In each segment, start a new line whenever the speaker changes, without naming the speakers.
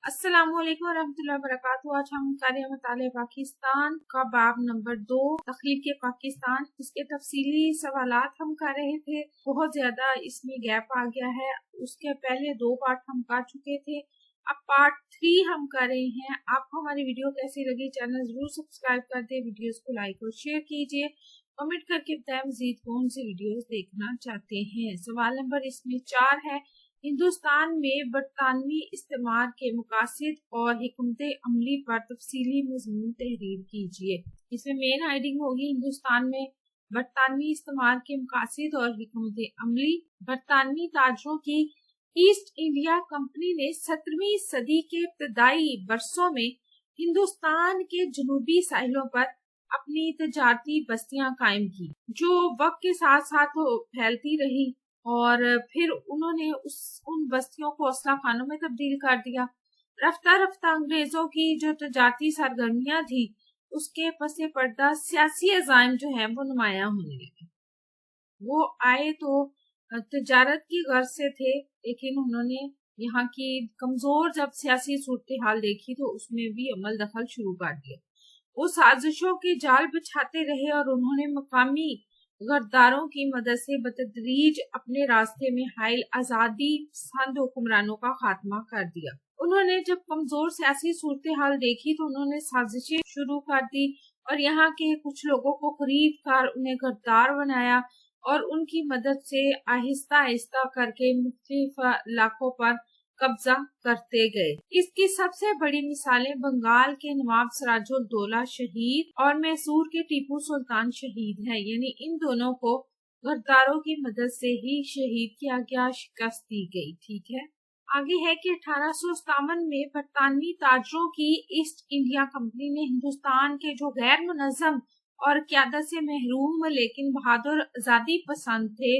अस्सलाम वालेकुम रहमतुल्लाहि वबरकातुहू। आज हम कार्य मताले पाकिस्तान का बाब नंबर 2 तख्लीक पाकिस्तान, इसके तफसीली सवालात हम कर रहे थे। बहुत ज्यादा इसमें गैप आ गया है। उसके पहले 2 पार्ट हम कर चुके थे, अब पार्ट 3 हम कर रहे हैं। आपको हमारी वीडियो कैसी लगी, चैनल जरूर सब्सक्राइब कर दे, वीडियोस को लाइक और शेयर कीजिए, कमेंट करके बताएं मजीद कौन सी वीडियोस देखना चाहते हैं। सवाल नंबर इसमें 4 है। हिंदुस्तान में बरतानवी इस्तेमार के मकासद और हिकमत अमली पर तफसीली मज़मून तहरीर कीजिए। इसमें मेन हेडिंग होगी हिंदुस्तान में बरतानवी इस्तेमार के मकासद और हिकमत अमली। बरतानवी ताजरों की ईस्ट इंडिया कंपनी ने 17वीं सदी के इब्तदाई बरसों में हिंदुस्तान के जनूबी साहिलों पर अपनी तजारती बस्तियां कायम की, जो वक्त के साथ साथ फैलती रही और फिर उन्होंने उन बस्तियों को असला खानों में तब्दील कर दिया। रफ्ता रफ्ता अंग्रेजों की जो तजारती सरगर्मियां थी, उसके पसे पर्दा सियासी अज़ाइम जो है वो नुमाया होने लगे। वो आए तो तजारत की गर्ज से थे, लेकिन उन्होंने यहाँ की कमजोर जब सियासी सूरत हाल देखी तो उसमें भी अमल दखल शुरू कर दिया। वो साजिशों के जाल बिछाते रहे और उन्होंने मकामी गद्दारों की मदद से बतदरीज अपने रास्ते में हाइल आजादी पसंद हुक्मरानों का खात्मा कर दिया। उन्होंने जब कमजोर सियासी सूरत हाल देखी तो उन्होंने साजिशें शुरू कर दी और यहाँ के कुछ लोगों को खरीद कर उन्हें गद्दार बनाया और उनकी मदद से आहिस्ता आहिस्ता करके मुख्तलिफ इलाकों पर कब्जा करते गए। इसकी सबसे बड़ी मिसालें बंगाल के नवाब सिराजुद्दौला शहीद और मैसूर के टीपू सुल्तान शहीद हैं। यानी इन दोनों को गद्दारों की मदद से ही शहीद किया गया, शिकस्त दी गई। ठीक है, आगे है कि 1857 में बरतानवी ताजरों की ईस्ट इंडिया कंपनी ने हिंदुस्तान के जो गैर मुनज़्ज़म और क़यादत से महरूम लेकिन बहादुर आजादी पसंद थे,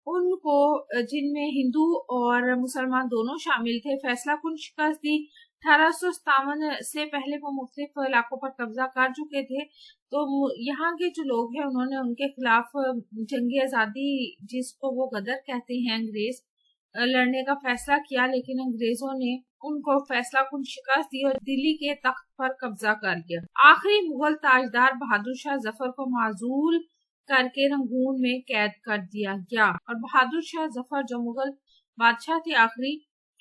उनको, जिनमें हिंदू और मुसलमान दोनों शामिल थे, फैसला कुन शिकस्त दी। 1857 से पहले वो मुख्तलिफ इलाकों पर कब्जा कर चुके थे, तो यहाँ के जो लोग हैं उन्होंने उनके खिलाफ जंग आजादी, जिसको वो गदर कहते हैं अंग्रेज, लड़ने का फैसला किया, लेकिन अंग्रेजों ने उनको फैसला कुन शिकस्त दी और दिल्ली के तख्त पर कब्जा कर लिया। आखिरी मुगल ताजदार बहादुर शाह जफर को माजूल करके रंगून में कैद कर दिया गया और बहादुर शाह जफर जो मुगल बादशाह थे आखिरी,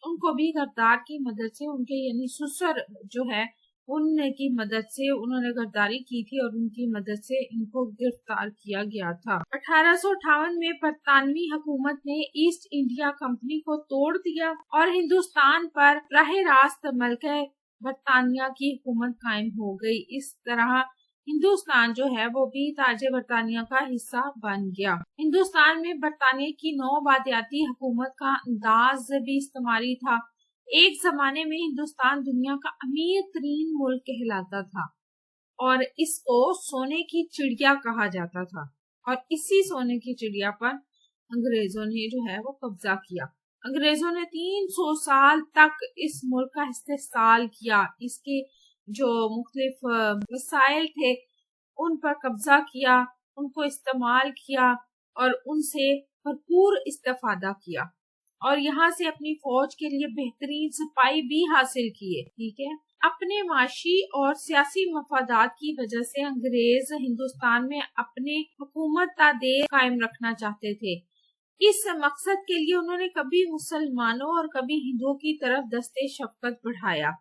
उनको भी गद्दार की मदद से, उनके यानी ससुर जो है उनकी मदद से उन्होंने गद्दारी की थी और उनकी मदद से इनको गिरफ्तार किया गया था। 1858 में बरतानवी हुकूमत ने ईस्ट इंडिया कंपनी को तोड़ दिया और हिंदुस्तान पर राह रास्त मलके बरतानिया की हुकूमत कायम हो गई। इस तरह हिंदुस्तान जो है वो भी ताजे बरतानिया का हिस्सा बन गया। हिंदुस्तान में बरतानिया की नौआबादियाती हुकूमत का अंदाज भी इस्तेमाली था। एक जमाने में हिंदुस्तान दुनिया का अमीर तरीन मुल्क कहलाता था और इसको सोने की चिड़िया कहा जाता था और इसी सोने की चिड़िया पर अंग्रेजों ने जो है वो कब्जा किया। अंग्रेजों ने 300 साल तक इस मुल्क का इस्तेहसाल किया, इसके जो मुख्तलिफ वसाइल थे उन पर कब्जा किया, उनको इस्तेमाल किया और उनसे भरपूर इस्तेफादा किया और यहाँ से अपनी फौज के लिए बेहतरीन सिपाही भी हासिल किए। ठीक है, अपने माशी और सियासी मफादात की वजह से अंग्रेज हिंदुस्तान में अपने हुकूमत तादेर कायम रखना चाहते थे। इस मकसद के लिए उन्होंने कभी मुसलमानों और कभी हिंदुओं की तरफ दस्ते शफकत बढ़ाया,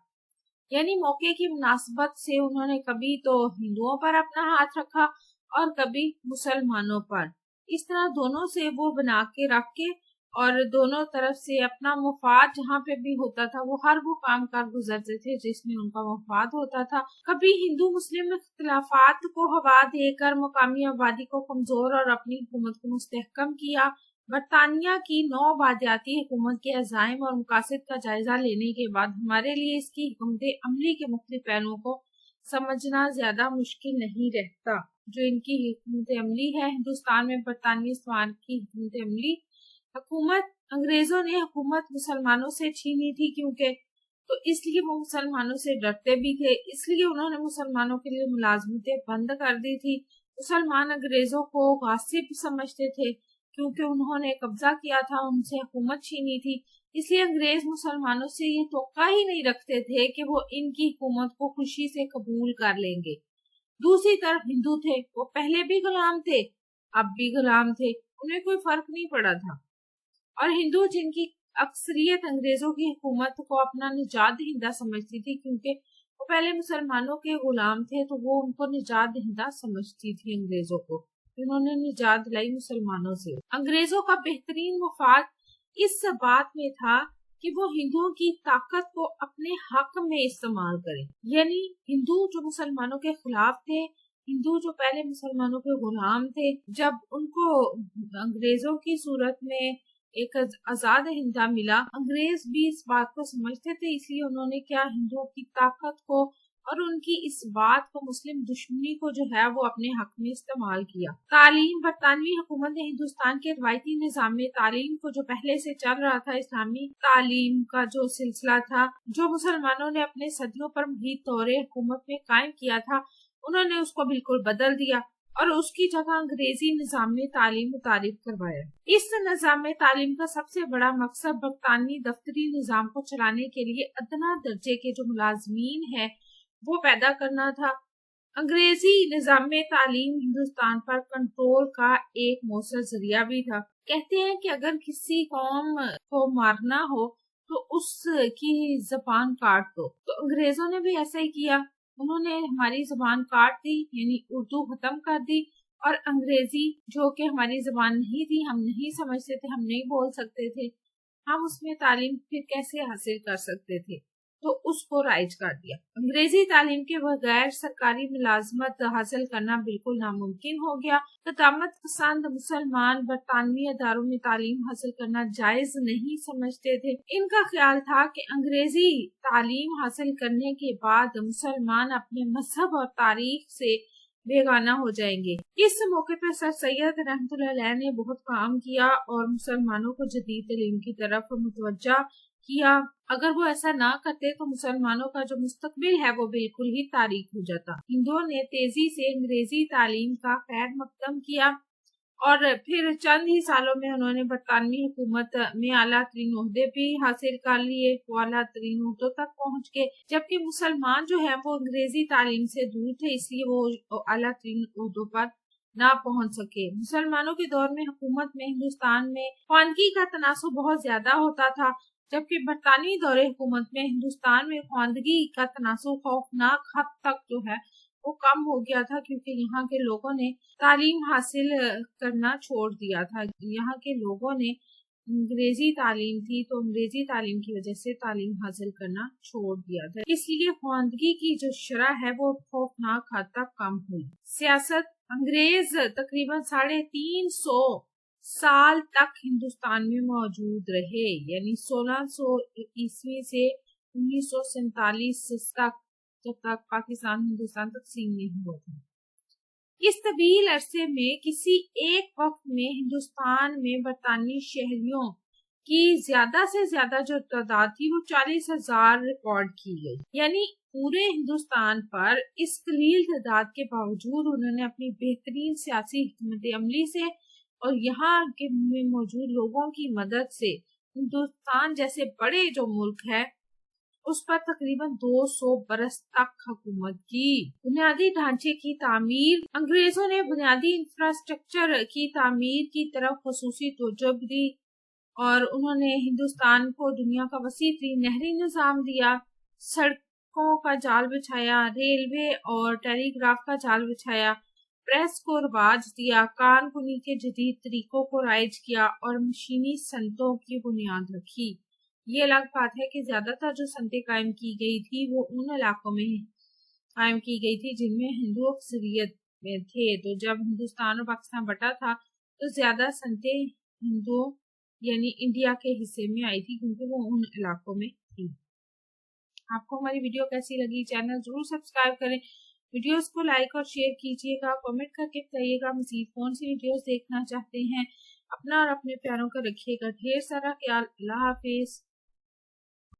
यानी मौके की मुनासबत से उन्होंने कभी तो हिंदुओं पर अपना हाथ रखा और कभी मुसलमानों पर। इस तरह दोनों से वो बना के रख के और दोनों तरफ से अपना मुफाद जहाँ पे भी होता था वो हर वो काम कर गुजरते थे जिसमें उनका मुफाद होता था। कभी हिंदू मुस्लिम इख्तिलाफात को हवा देकर मुकामी आबादी को कमजोर और अपनी हुकूमत को मुस्तहकम किया। बरतानिया की नौआबादियाती हुकूमत के अज़ाइम और मकासद का जायजा लेने के बाद हमारे लिए इसकी हुकूमत अमली के मुख्तलिफ पहलुओं को समझना ज्यादा मुश्किल नहीं रहता। जो इनकी हुकूमत अमली है हिंदुस्तान में बरतानवी इस्तेमार की हुकूमत अमली, हुकूमत अंग्रेजों ने हुकूमत मुसलमानों से छीनी थी, क्योंकि तो इसलिए वो मुसलमानों से डरते भी थे, इसलिए उन्होंने मुसलमानों के लिए मुलाजमतें बंद कर दी थी। मुसलमान अंग्रेजों को गासिब समझते थे क्योंकि उन्होंने कब्जा किया था, उनसे हुकूमत छीनी थी, اس لیے انگریز مسلمانوں سے یہ توقع ہی نہیں رکھتے تھے کہ وہ ان کی حکومت کو خوشی سے قبول کر لیں گے۔ دوسری طرف ہندو تھے، وہ پہلے بھی غلام تھے، اب بھی غلام تھے، انہیں کوئی فرق نہیں پڑا تھا۔ اور ہندو جن کی اکثریت انگریزوں کی حکومت کو اپنا نجات دہندہ سمجھتی تھی، کیونکہ وہ پہلے مسلمانوں کے غلام تھے تو وہ ان کو نجات دہندہ سمجھتی تھی انگریزوں کو، انہوں نے نجات دلائی مسلمانوں سے۔ انگریزوں کا بہترین مفاد اس بات میں تھا کہ وہ ہندوؤں کی طاقت کو اپنے حق میں استعمال کریں، یعنی ہندو جو مسلمانوں کے خلاف تھے، ہندو جو پہلے مسلمانوں کے غلام تھے، جب ان کو انگریزوں کی صورت میں ایک آزاد ہندہ ملا، انگریز بھی اس بات کو سمجھتے تھے، اس لیے انہوں نے کیا ہندوؤں کی طاقت کو اور ان کی اس بات کو، مسلم دشمنی کو جو ہے وہ اپنے حق میں استعمال کیا۔ تعلیم، برطانوی حکومت نے ہندوستان کے روایتی نظام میں تعلیم کو، جو پہلے سے چل رہا تھا، اسلامی تعلیم کا جو سلسلہ تھا، جو مسلمانوں نے اپنے صدیوں پر محیط دور حکومت میں قائم کیا تھا، انہوں نے اس کو بالکل بدل دیا اور اس کی جگہ انگریزی نظام میں تعلیم متعارف کروایا۔ اس نظام میں تعلیم کا سب سے بڑا مقصد برطانوی دفتری نظام کو چلانے کے لیے ادنا درجے کے جو ملازمین ہیں وہ پیدا کرنا تھا۔ انگریزی نظام میں تعلیم ہندوستان پر کنٹرول کا ایک مؤثر ذریعہ بھی تھا۔ کہتے ہیں کہ اگر کسی قوم کو مارنا ہو تو اس کی زبان کاٹ دو، تو انگریزوں نے بھی ایسا ہی کیا، انہوں نے ہماری زبان کاٹ دی، یعنی اردو ختم کر دی، اور انگریزی جو کہ ہماری زبان نہیں تھی، ہم نہیں سمجھتے تھے، ہم نہیں بول سکتے تھے، ہم اس میں تعلیم پھر کیسے حاصل کر سکتے تھے، تو اس کو رائج کر دیا۔ انگریزی تعلیم کے بغیر سرکاری ملازمت حاصل کرنا بالکل ناممکن ہو گیا۔ قدامت پسند مسلمان برطانوی اداروں میں تعلیم حاصل کرنا جائز نہیں سمجھتے تھے۔ ان کا خیال تھا کہ انگریزی تعلیم حاصل کرنے کے بعد مسلمان اپنے مذہب اور تاریخ سے بیگانہ ہو جائیں گے۔ اس موقع پر سر سید رحمۃ اللہ علیہ نے بہت کام کیا اور مسلمانوں کو جدید تعلیم کی طرف متوجہ کیا۔ اگر وہ ایسا نہ کرتے تو مسلمانوں کا جو مستقبل ہے وہ بالکل ہی تاریک ہو جاتا۔ ہندوؤں نے تیزی سے انگریزی تعلیم کا خیر مقدم کیا اور پھر چند ہی سالوں میں انہوں نے برطانوی حکومت میں اعلیٰ ترین عہدے بھی حاصل کر لیے، وہ اعلیٰ ترین عہدوں تک پہنچ گئے، جبکہ مسلمان جو ہیں وہ انگریزی تعلیم سے دور تھے، اس لیے وہ اعلیٰ ترین عہدوں پر نہ پہنچ سکے۔ مسلمانوں کے دور میں حکومت میں ہندوستان میں خواندگی کا تناسب بہت زیادہ ہوتا تھا، جبکہ برطانوی دور حکومت میں ہندوستان میں خواندگی کا تناسب خوفناک حد تک جو ہے وہ کم ہو گیا تھا، کیونکہ یہاں کے لوگوں نے تعلیم حاصل کرنا چھوڑ دیا تھا۔ یہاں کے لوگوں نے انگریزی تعلیم تھی تو انگریزی تعلیم کی وجہ سے تعلیم حاصل کرنا چھوڑ دیا تھا، اس لیے خواندگی کی جو شرح ہے وہ خوفناک حد تک کم ہوئی۔ سیاست، انگریز تقریباً 350 سال تک ہندوستان میں موجود رہے، یعنی 1600 عیسوی سے 1947 تک، جب تک پاکستان ہندوستان تقسیم نہیں ہوا تھا۔ اس طویل عرصے میں کسی ایک وقت میں ہندوستان میں برطانوی شہریوں کی زیادہ سے زیادہ جو تعداد تھی وہ 40,000 ریکارڈ کی گئی، یعنی پورے ہندوستان پر اس قلیل تعداد کے باوجود انہوں نے اپنی بہترین سیاسی حکمت عملی سے اور یہاں کے میں موجود لوگوں کی مدد سے ہندوستان جیسے بڑے جو ملک ہے اس پر تقریباً 200 برس تک حکومت کی۔ بنیادی ڈھانچے کی تعمیر، انگریزوں نے بنیادی انفراسٹرکچر کی تعمیر کی طرف خصوصی توجہ دی اور انہوں نے ہندوستان کو دنیا کا وسیع ترین نہری نظام دیا، سڑکوں کا جال بچھایا، ریلوے اور ٹیلی گراف کا جال بچھایا، پریس کو رواج دیا، کان کنی کے جدید طریقوں کو رائج کیا اور مشینی صنعتوں کی بنیاد رکھی۔ یہ الگ بات ہے کہ زیادہ تر جو صنعتیں قائم کی گئی تھی وہ ان علاقوں میں قائم کی گئی تھی جن میں ہندو اکثریت میں تھے، تو جب ہندوستان اور پاکستان بٹا تھا تو زیادہ صنعتیں ہندو یعنی انڈیا کے حصے میں آئی تھی کیونکہ وہ ان علاقوں میں تھی۔ آپ کو ہماری ویڈیو کیسی لگی؟ چینل ضرور سبسکرائب کریں، ویڈیوز کو لائک اور شیئر کیجیے گا، کمنٹ کر کے بتائیے گا مزید کون سی ویڈیوز دیکھنا چاہتے ہیں۔ اپنا اور اپنے پیاروں کا رکھیے گا ڈھیر سارا خیال۔ اللہ حافظ۔